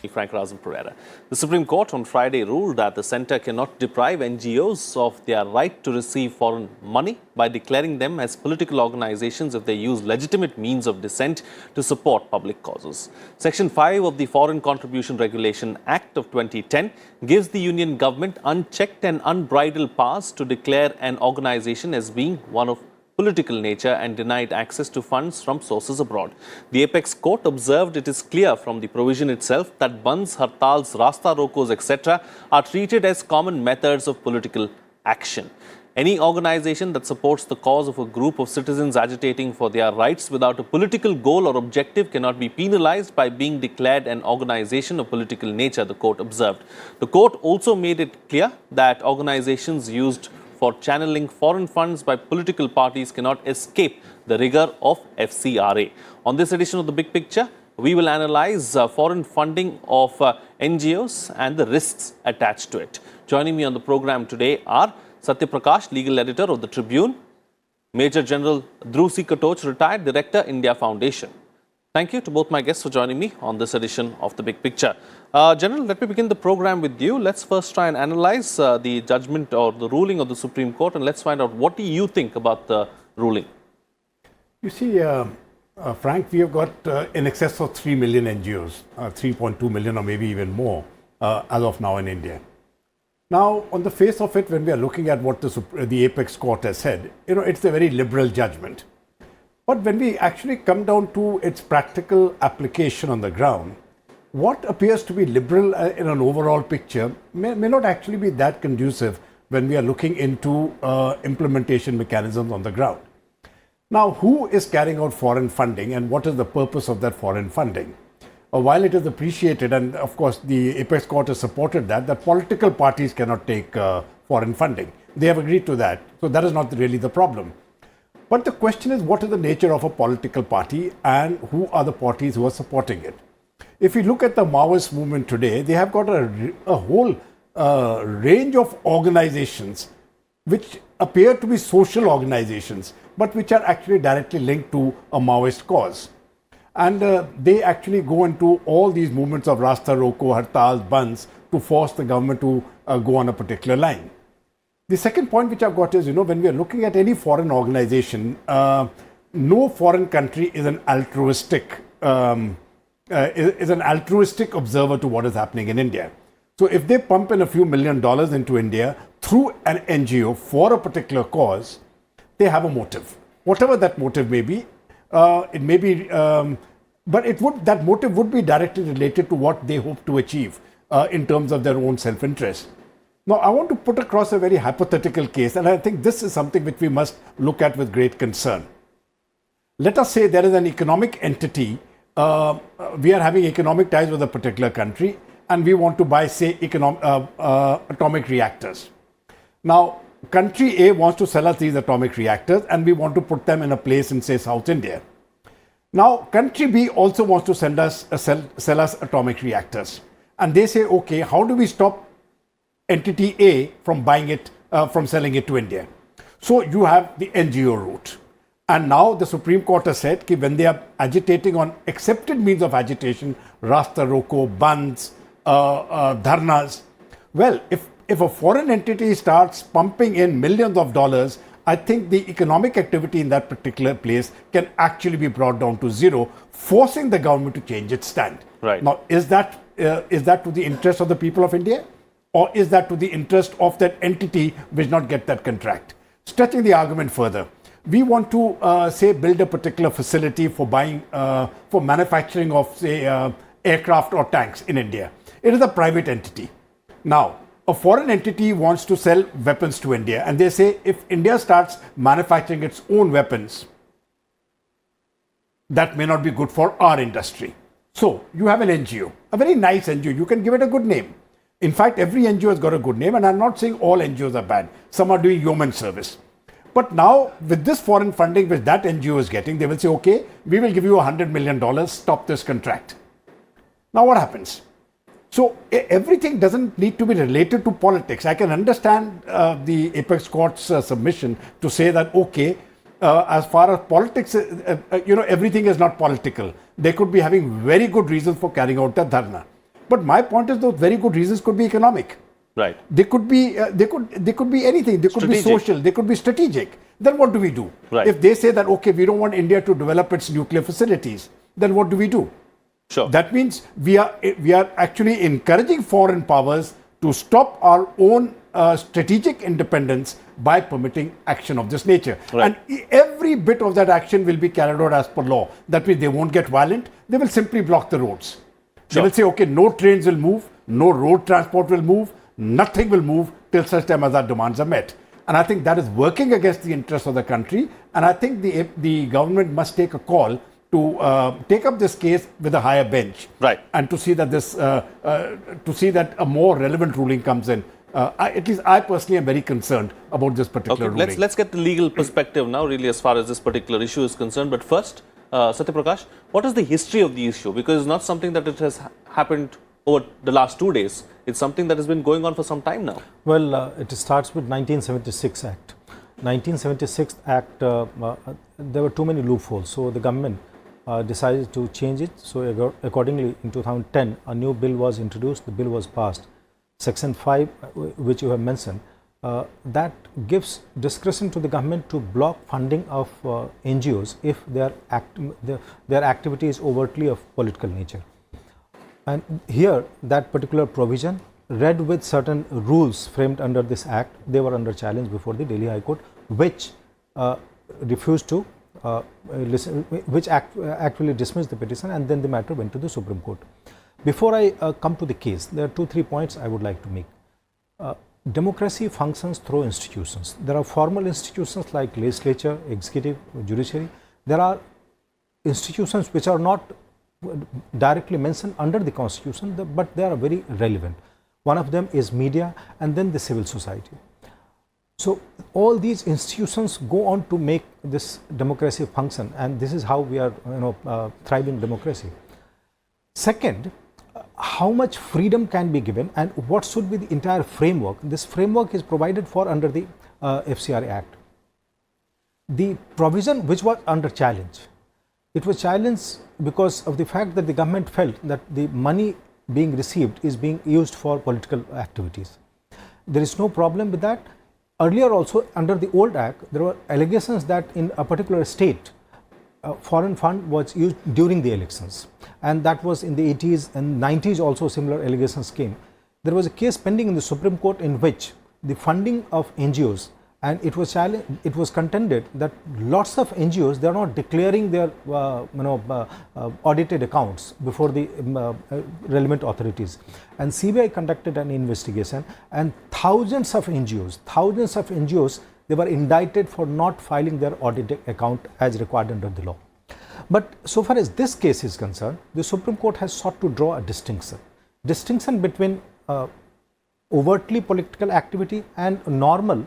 Frank Razan Pereira. The Supreme Court on Friday ruled that the centre cannot deprive NGOs of their right to receive foreign money by declaring them as political organisations if they use legitimate means of dissent to support public causes. Section 5 of the Foreign Contribution Regulation Act of 2010 gives the Union government unchecked and unbridled powers to declare an organisation as being one of political nature and denied access to funds from sources abroad. The apex court observed it is clear from the provision itself that bands, hartals, rasta rokos, etc. are treated as common methods of political action. Any organisation that supports the cause of a group of citizens agitating for their rights without a political goal or objective cannot be penalised by being declared an organisation of political nature, the court observed. The court also made it clear that organisations used for channeling foreign funds by political parties cannot escape the rigour of FCRA. On this edition of The Big Picture, we will analyse foreign funding of NGOs and the risks attached to it. Joining me on the programme today are Satya Prakash, legal editor of the Tribune, Major General Dhruv C. Katoch, retired director, India Foundation. Thank you to both my guests for joining me on this edition of The Big Picture. General, let me begin the program with you. Let's first try and analyze the judgment or the ruling of the Supreme Court, and let's find out what do you think about the ruling. You see, Frank, we have got in excess of 3 million NGOs, 3.2 million or maybe even more as of now in India. Now, on the face of it, when we are looking at what the apex court has said, it's a very liberal judgment. But when we actually come down to its practical application on the ground, what appears to be liberal in an overall picture may not actually be that conducive when we are looking into implementation mechanisms on the ground. Now, who is carrying out foreign funding and what is the purpose of that foreign funding? While it is appreciated, and of course the apex court has supported that political parties cannot take foreign funding. They have agreed to that. So that is not really the problem. But the question is, what is the nature of a political party and who are the parties who are supporting it? If we look at the Maoist movement today, they have got a whole range of organizations which appear to be social organizations, but which are actually directly linked to a Maoist cause. And they actually go into all these movements of Rasta Roko, Hartals, Bands to force the government to go on a particular line. The second point which I've got is, when we are looking at any foreign organization, no foreign country is an altruistic observer to what is happening in India. So if they pump in a few $1 million into India through an NGO for a particular cause, they have a motive. Whatever that motive may be, but that motive would be directly related to what they hope to achieve in terms of their own self-interest. Now, I want to put across a very hypothetical case, and I think this is something which we must look at with great concern. Let us say there is an economic entity, we are having economic ties with a particular country, and we want to buy, say, atomic reactors. Now, country A wants to sell us these atomic reactors, and we want to put them in a place in, say, South India. Now, country B also wants to sell us atomic reactors. And they say, okay, how do we stop entity A from buying it, from selling it to India? So you have the NGO route. And now the Supreme Court has said that when they are agitating on accepted means of agitation, Rasta Roko, Bands, Dharnas, well, if a foreign entity starts pumping in millions of dollars, I think the economic activity in that particular place can actually be brought down to zero, forcing the government to change its stand. Right. Now, is that to the interest of the people of India? Or is that to the interest of that entity which not get that contract? Stretching the argument further, we want to, say, build a particular facility for buying, for manufacturing of, say, aircraft or tanks in India. It is a private entity. Now, a foreign entity wants to sell weapons to India, and they say if India starts manufacturing its own weapons, that may not be good for our industry. So, you have an NGO, a very nice NGO, you can give it a good name. In fact, every NGO has got a good name, and I'm not saying all NGOs are bad. Some are doing yeoman service. But now, with this foreign funding which that NGO is getting, they will say, okay, we will give you $100 million, stop this contract. Now, what happens? So, everything doesn't need to be related to politics. I can understand the apex court's submission to say that, okay, as far as politics, everything is not political. They could be having very good reasons for carrying out the dharna. But my point is those very good reasons could be economic. Right. They could be they could be anything. They could be social. They could be strategic. Then what do we do? Right. If they say that okay, we don't want India to develop its nuclear facilities, then what do we do? Sure. That means we are actually encouraging foreign powers to stop our own strategic independence by permitting action of this nature. Right. And every bit of that action will be carried out as per law. That means they won't get violent. They will simply block the roads. They will say, okay, no trains will move, no road transport will move, nothing will move till such time as our demands are met. And I think that is working against the interests of the country. And I think the government must take a call to take up this case with a higher bench, right, and to see that that a more relevant ruling comes in. At least I personally am very concerned about this particular ruling. Let's get the legal perspective now, really, as far as this particular issue is concerned. But first, Satya Prakash, what is the history of the issue? Because it's not something that it has happened over the last 2 days. It's something that has been going on for some time now. Well, it starts with 1976 Act. 1976 Act, there were too many loopholes. So the government decided to change it. So accordingly, in 2010, a new bill was introduced. The bill was passed. Section 5, which you have mentioned, that gives discretion to the government to block funding of NGOs if their activity is overtly of political nature. And here, that particular provision, read with certain rules framed under this act, they were under challenge before the Delhi High Court, which refused to listen, which actually dismissed the petition, and then the matter went to the Supreme Court. Before I come to the case, there are 2-3 points I would like to make. Democracy functions through institutions. There are formal institutions like legislature, executive, judiciary. There are institutions which are not directly mentioned under the constitution, but they are very relevant. One of them is media, and then the civil society. So all these institutions go on to make this democracy function, and this is how we are thriving democracy. Second, how much freedom can be given and what should be the entire framework. This framework is provided for under the FCRA Act. The provision which was under challenge, it was challenged because of the fact that the government felt that the money being received is being used for political activities. There is no problem with that. Earlier also, under the old Act, there were allegations that in a particular state, foreign fund was used during the elections, and that was in the 80s and 90s also similar allegations came. There was a case pending in the Supreme Court in which the funding of NGOs, and it was contended that lots of NGOs, they are not declaring their audited accounts before the relevant authorities, and CBI conducted an investigation, and thousands of NGOs, they were indicted for not filing their audited account as required under the law. But so far as this case is concerned, the Supreme Court has sought to draw a distinction between overtly political activity and normal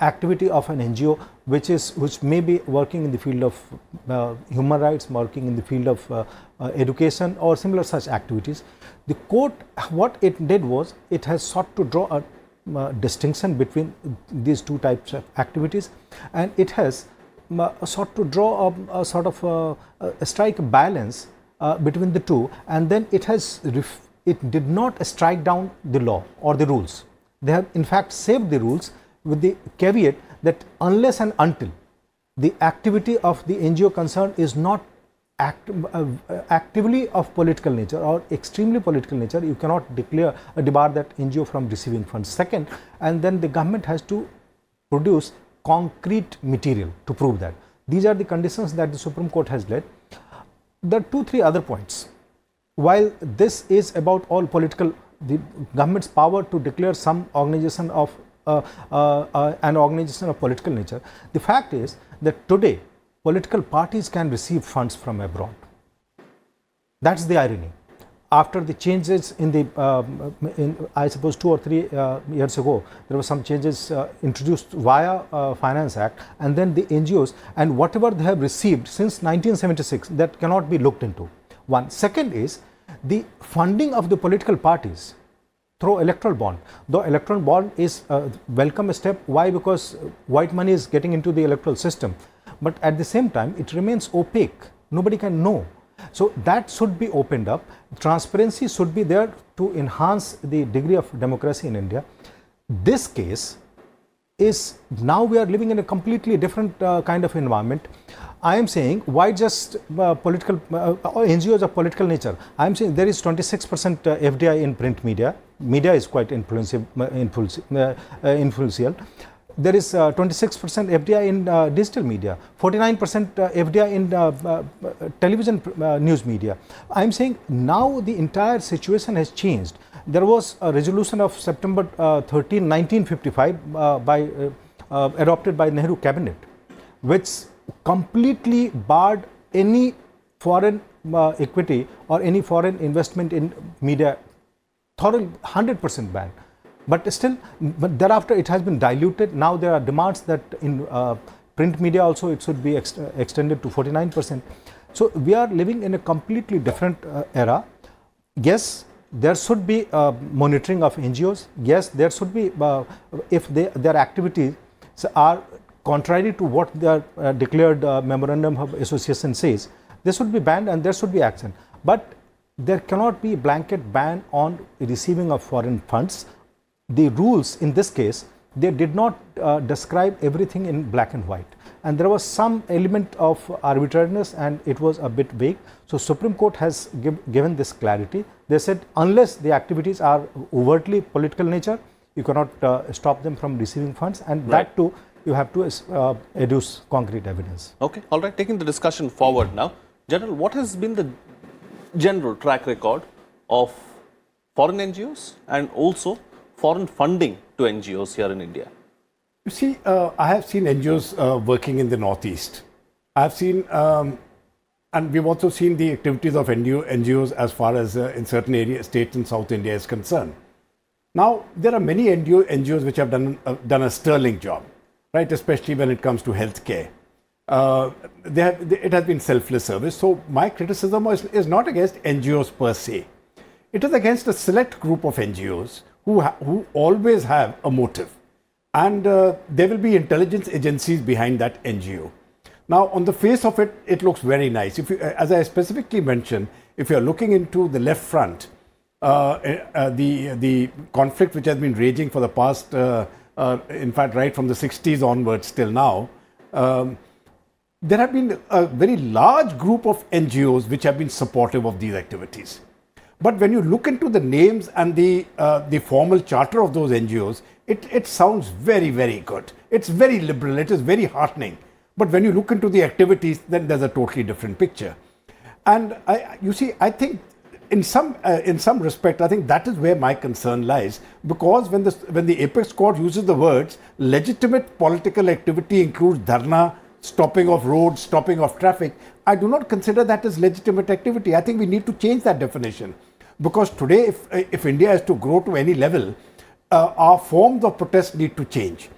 activity of an NGO, which may be working in the field of human rights, working in the field of education or similar such activities. The court, what it did was, it has sought to draw a distinction between these two types of activities, and it has sought to draw a sort of strike a balance between the two, and then it did not strike down the law or the rules. They have in fact saved the rules with the caveat that unless and until the activity of the NGO concerned is not actively of political nature or extremely political nature, you cannot debar that NGO from receiving funds. Second, and then the government has to produce concrete material to prove that. These are the conditions that the Supreme Court has laid. There are 2-3 other points. While this is about all political, the government's power to declare some organization of an organization of political nature, the fact is that today political parties can receive funds from abroad. That's the irony. After the changes in the, I suppose 2 or 3 years ago, there were some changes introduced via Finance Act, and then the NGOs and whatever they have received since 1976, that cannot be looked into. One. Second is the funding of the political parties through electoral bond. Though electoral bond is a welcome step. Why? Because white money is getting into the electoral system. But at the same time, it remains opaque. Nobody can know. So that should be opened up. Transparency should be there to enhance the degree of democracy in India. This case is now we are living in a completely different kind of environment. I am saying why just political NGOs of political nature. I am saying there is 26% FDI in print media. Media is quite influential. There is 26% FDI in digital media, 49% FDI in television news media. I am saying now the entire situation has changed. There was a resolution of September 13, 1955 adopted by Nehru cabinet, which completely barred any foreign equity or any foreign investment in media, thoroughly 100% banned. But still, but thereafter it has been diluted. Now there are demands that in print media also it should be extended to 49%. So we are living in a completely different era. Yes, there should be monitoring of NGOs. Yes, there should be, if their activities are contrary to what their declared memorandum of association says, they should be banned and there should be action. But there cannot be a blanket ban on receiving of foreign funds. The rules in this case, they did not describe everything in black and white. And there was some element of arbitrariness and it was a bit vague. So Supreme Court has given this clarity. They said unless the activities are overtly political nature, you cannot stop them from receiving funds, and that too you have to adduce concrete evidence. Okay, all right, taking the discussion forward now. General, what has been the general track record of foreign NGOs and also foreign funding to NGOs here in India? You see, I have seen NGOs working in the Northeast. I have seen, and we've also seen the activities of NGOs as far as in certain areas, states in South India is concerned. Now, there are many NGOs which have done a sterling job, right? Especially when it comes to healthcare. It has been selfless service. So my criticism is not against NGOs per se. It is against a select group of NGOs who always have a motive. And there will be intelligence agencies behind that NGO. Now, on the face of it, it looks very nice. If you, as I specifically mentioned, if you are looking into the left front, the conflict which has been raging for the past, in fact, right from the 60s onwards till now, there have been a very large group of NGOs which have been supportive of these activities. But when you look into the names and the formal charter of those NGOs, it sounds very, very good. It's very liberal. It is very heartening. But when you look into the activities, then there's a totally different picture. And you see, I think in some respect, I think that is where my concern lies. Because when the Apex Court uses the words, legitimate political activity includes dharna, stopping of roads, stopping of traffic, I do not consider that as legitimate activity. I think we need to change that definition. Because today, if India has to grow to any level, our forms of protest need to change.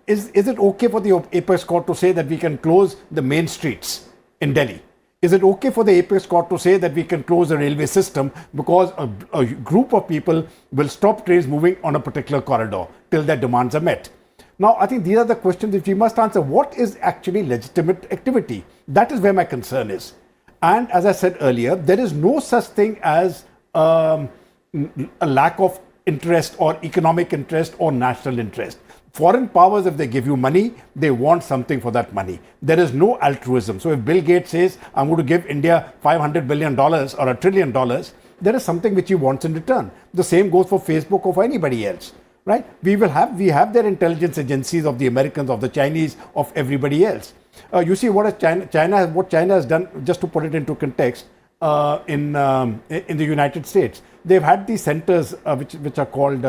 Is it okay for the Apex Court to say that we can close the main streets in Delhi? Is it okay for the Apex Court to say that we can close the railway system because a group of people will stop trains moving on a particular corridor till their demands are met? Now, I think these are the questions which we must answer. What is actually legitimate activity? That is where my concern is. And as I said earlier, there is no such thing as a lack of interest or economic interest or national interest. Foreign powers, if they give you money, they want something for that money. There is no altruism. So if Bill Gates says, I'm going to give India $500 billion or $1 trillion, there is something which he wants in return. The same goes for Facebook or for anybody else, right? We have their intelligence agencies of the Americans, of the Chinese, of everybody else. You see what China has done, just to put it into context, in the United States. They've had these centers which are called,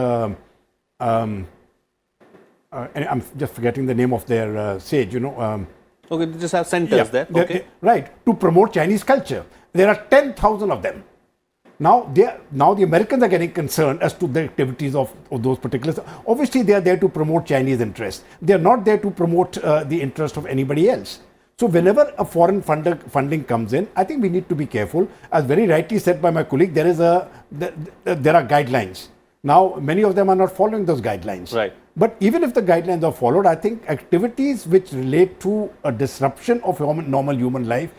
I'm just forgetting the name of their sage, Okay, they just have centers there. Okay. Right, to promote Chinese culture. There are 10,000 of them. Now the Americans are getting concerned as to the activities of those particulars. Obviously, they are there to promote Chinese interests. They are not there to promote the interest of anybody else. So whenever a foreign funding comes in, I think we need to be careful. As very rightly said by my colleague, there are guidelines. Now, many of them are not following those guidelines. Right. But even if the guidelines are followed, I think activities which relate to a disruption of normal human life,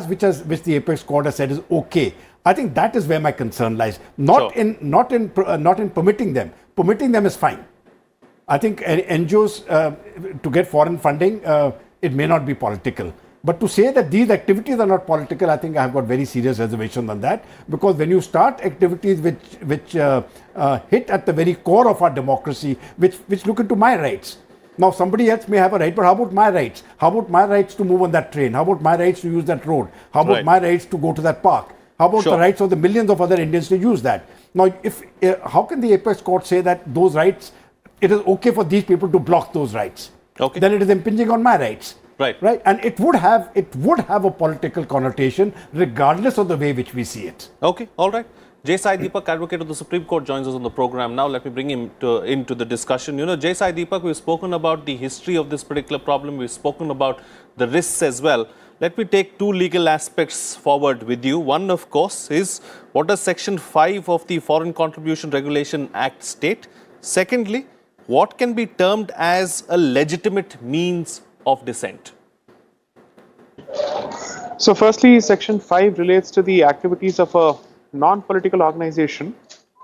which the apex court has said is okay. I think that is where my concern lies. Not Sure. in permitting them. Permitting them is fine. I think NGOs to get foreign funding, it may not be political. But to say that these activities are not political, I think I have got very serious reservations on that. Because when you start activities which hit at the very core of our democracy, which look into my rights. Now, somebody else may have a right, but how about my rights? How about my rights to move on that train? How about my rights to use that road? How about Right. my rights to go to that park? How about Sure. the rights of the millions of other Indians to use that? Now, how can the apex court say that those rights, it is okay for these people to block those rights? Okay. Then it is impinging on my rights. Right. Right. And it would have a political connotation regardless of the way which we see it. Okay, all right. Jai Sai Deepak, advocate of the Supreme Court, joins us on the program. Now, let me bring him into the discussion. You know, Jai Sai Deepak, we've spoken about the history of this particular problem. We've spoken about the risks as well. Let me take two legal aspects forward with you. One, of course, is what does Section 5 of the Foreign Contribution Regulation Act state? Secondly, what can be termed as a legitimate means of dissent? So firstly, Section 5 relates to the activities of a non-political organization,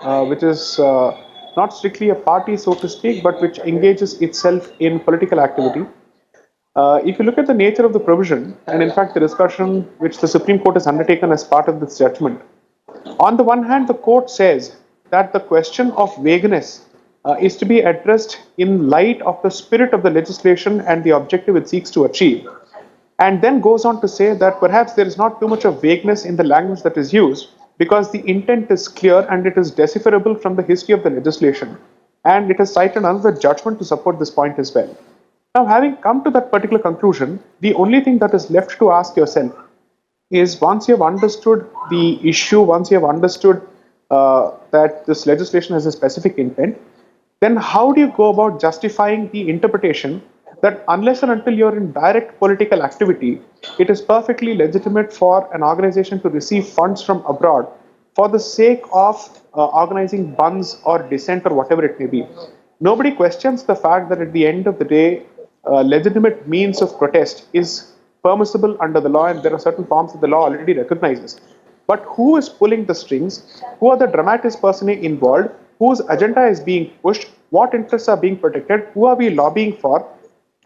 which is not strictly a party, so to speak, but which engages itself in political activity. If you look at the nature of the provision, and in fact the discussion which the Supreme Court has undertaken as part of this judgment, on the one hand, the court says that the question of vagueness is to be addressed in light of the spirit of the legislation and the objective it seeks to achieve. And then goes on to say that perhaps there is not too much of vagueness in the language that is used because the intent is clear and it is decipherable from the history of the legislation. And it has cited another judgment to support this point as well. Now, having come to that particular conclusion, the only thing that is left to ask yourself is, once you have understood the issue, once you have understood that this legislation has a specific intent, then how do you go about justifying the interpretation that unless and until you're in direct political activity, it is perfectly legitimate for an organization to receive funds from abroad for the sake of organizing bunds or dissent or whatever it may be. Nobody questions the fact that at the end of the day, legitimate means of protest is permissible under the law, and there are certain forms that the law already recognizes. But who is pulling the strings? Who are the dramatis personae involved? Whose agenda is being pushed? What interests are being protected? Who are we lobbying for?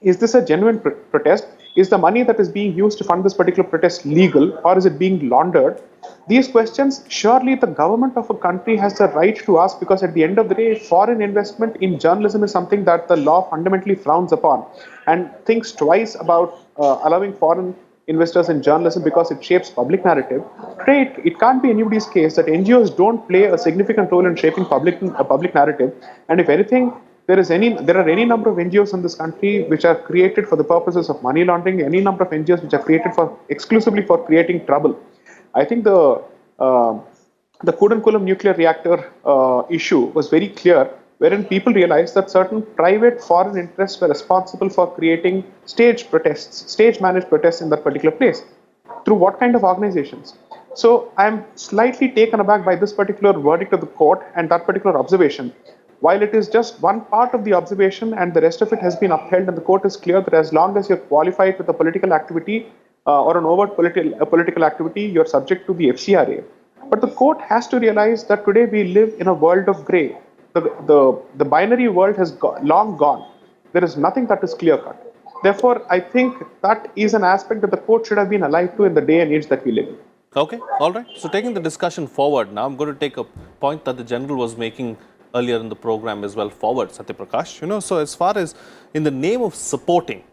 Is this a genuine protest? Is the money that is being used to fund this particular protest legal, or is it being laundered? These questions, surely the government of a country has the right to ask, because at the end of the day, foreign investment in journalism is something that the law fundamentally frowns upon and thinks twice about allowing foreign investors in journalism because it shapes public narrative. Today, it can't be anybody's case that NGOs don't play a significant role in shaping public narrative, and if anything, there are any number of NGOs in this country which are created for the purposes of money laundering, any number of NGOs which are created exclusively for creating trouble. I think the Kudankulam nuclear reactor issue was very clear, wherein people realized that certain private foreign interests were responsible for creating stage managed protests in that particular place. Through what kind of organizations? So I'm slightly taken aback by this particular verdict of the court and that particular observation. While it is just one part of the observation and the rest of it has been upheld, and the court is clear that as long as you're qualified with a political activity or an overt political activity, you're subject to the FCRA. But the court has to realize that today we live in a world of grey. The binary world has long gone. There is nothing that is clear cut. Therefore, I think that is an aspect that the court should have been alive to in the day and age that we live in. Okay, all right. So taking the discussion forward, now I'm going to take a point that the General was making earlier in the program as well forward, Satyaprakash. You know, so as far as in the name of supporting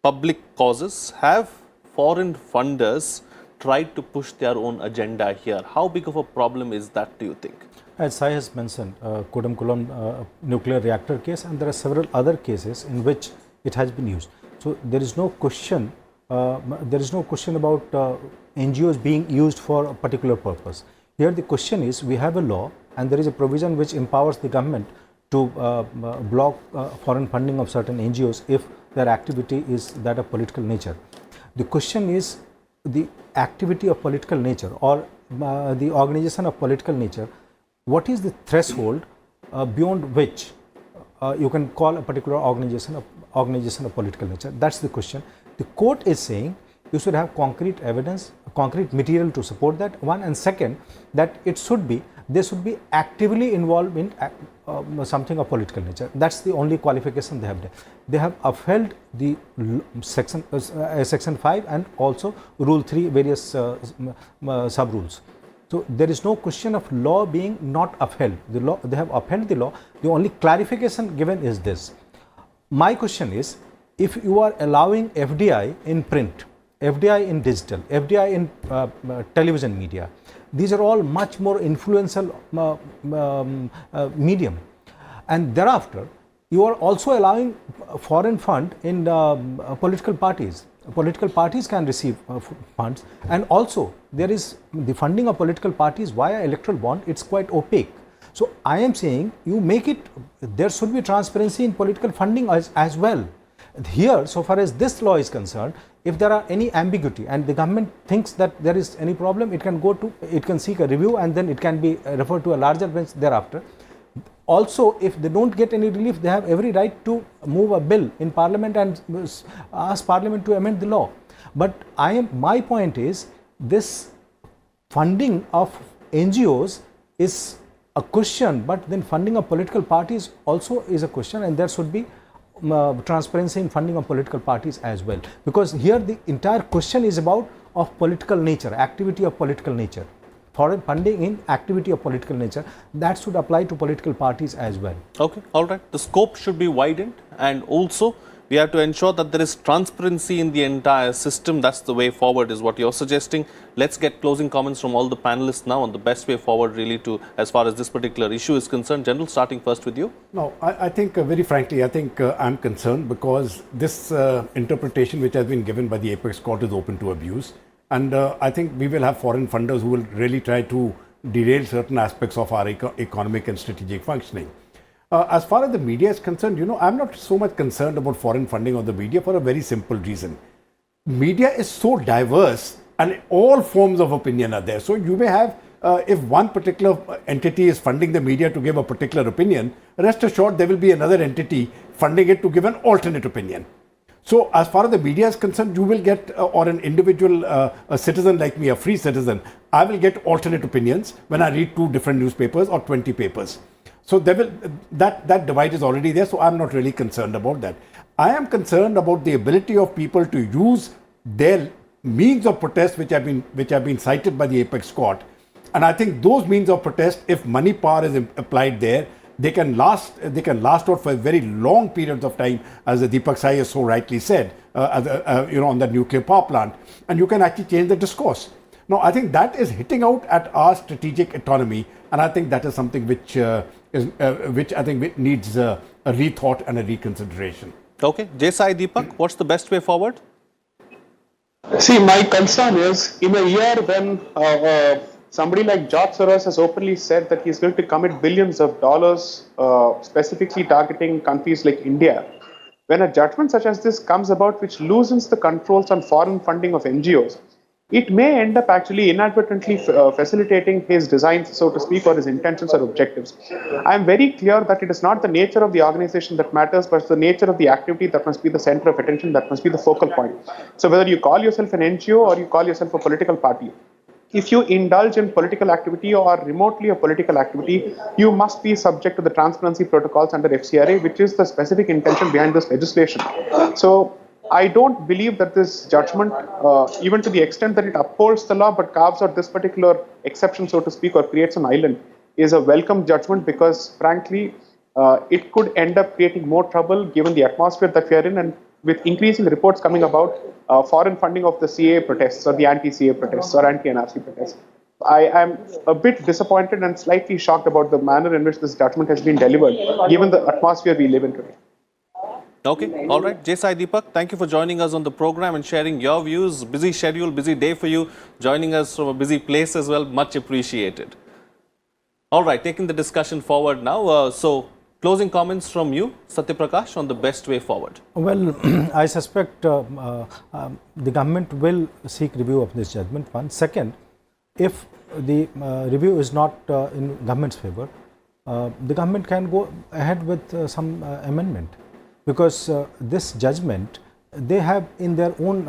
public causes, have foreign funders tried to push their own agenda here? How big of a problem is that, do you think? As Sai has mentioned, Kudankulam nuclear reactor case, and there are several other cases in which it has been used. So there is no question. There is no question about NGOs being used for a particular purpose. Here the question is, we have a law and there is a provision which empowers the government to block foreign funding of certain NGOs if their activity is that of political nature. The question is the activity of political nature or the organization of political nature. What is the threshold beyond which you can call a particular organization of political nature? That's the question. The court is saying you should have concrete evidence, concrete material to support that, one. And second, that they should be actively involved in something of political nature. That's the only qualification they have done. They have upheld the section 5 and also Rule 3, various sub rules. So there is no question of law being not upheld. The law, they have upheld the law. The only clarification given is this. My question is, if you are allowing FDI in print, FDI in digital, FDI in television media, these are all much more influential medium, and thereafter you are also allowing foreign fund in political parties. Political parties can receive funds, and also there is the funding of political parties via electoral bond. It's quite opaque. So I am saying you make it, there should be transparency in political funding as well. Here, so far as this law is concerned, if there are any ambiguity and the government thinks that there is any problem, it can seek a review, and then it can be referred to a larger bench thereafter. Also, if they don't get any relief, they have every right to move a bill in Parliament and ask Parliament to amend the law. But my point is, this funding of NGOs is a question, but then funding of political parties also is a question, and there should be transparency in funding of political parties as well, because here the entire question is of political nature, activity of political nature. Foreign funding in activity of political nature, that should apply to political parties as well. Okay, all right. The scope should be widened, and also we have to ensure that there is transparency in the entire system. That's the way forward, is what you're suggesting. Let's get closing comments from all the panelists now on the best way forward really to, as far as this particular issue is concerned. General, starting first with you. No, I think very frankly, I think I'm concerned because this interpretation which has been given by the Apex Court is open to abuse. And I think we will have foreign funders who will really try to derail certain aspects of our economic and strategic functioning. As far as the media is concerned, I'm not so much concerned about foreign funding of the media for a very simple reason. Media is so diverse and all forms of opinion are there. So you may have, if one particular entity is funding the media to give a particular opinion, rest assured there will be another entity funding it to give an alternate opinion. So as far as the media is concerned, you will get, or an individual a citizen like me, a free citizen, I will get alternate opinions when I read 2 different newspapers or 20 papers. So that divide is already there, so I'm not really concerned about that. I am concerned about the ability of people to use their means of protest which have been cited by the Apex Court. And I think those means of protest, if money power is applied there, they can last out for very long periods of time, as the UPSI has so rightly said, on the nuclear power plant, and you can actually change the discourse. Now, I think that is hitting out at our strategic autonomy, and I think that is something which I think needs a rethought and a reconsideration. Okay, J-Sai Deepak, what's the best way forward? See, my concern is, in a year when somebody like George Soros has openly said that he's going to commit billions of dollars, specifically targeting countries like India, when a judgment such as this comes about, which loosens the controls on foreign funding of NGOs, it may end up actually inadvertently facilitating his designs, so to speak, or his intentions or objectives. I am very clear that it is not the nature of the organization that matters, but the nature of the activity that must be the center of attention, that must be the focal point. So whether you call yourself an NGO or you call yourself a political party, if you indulge in political activity or remotely a political activity, you must be subject to the transparency protocols under FCRA, which is the specific intention behind this legislation. So I don't believe that this judgment, even to the extent that it upholds the law but carves out this particular exception, so to speak, or creates an island, is a welcome judgment, because frankly, it could end up creating more trouble given the atmosphere that we are in, and with increasing reports coming about foreign funding of the CA protests or the anti-CA protests or anti-NRC protests. I am a bit disappointed and slightly shocked about the manner in which this judgment has been delivered, given the atmosphere we live in today. Okay, all right. J-Sai Deepak, thank you for joining us on the program and sharing your views. Busy schedule, busy day for you, joining us from a busy place as well. Much appreciated. All right, taking the discussion forward now. So, closing comments from you, Satya Prakash, on the best way forward. Well, I suspect the government will seek review of this judgment, one. Second, if the review is not in government's favor, the government can go ahead with some amendment, because this judgment they have, in their own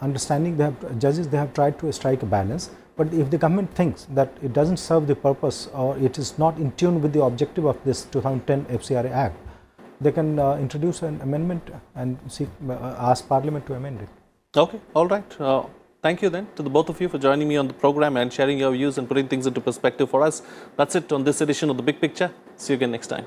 understanding, judges have tried to strike a balance. But if the government thinks that it doesn't serve the purpose or it is not in tune with the objective of this 2010 FCRA Act, they can introduce an amendment and ask Parliament to amend it. Okay, all right. Thank you then to the both of you for joining me on the program and sharing your views and putting things into perspective for us. That's it on this edition of The Big Picture. See you again next time.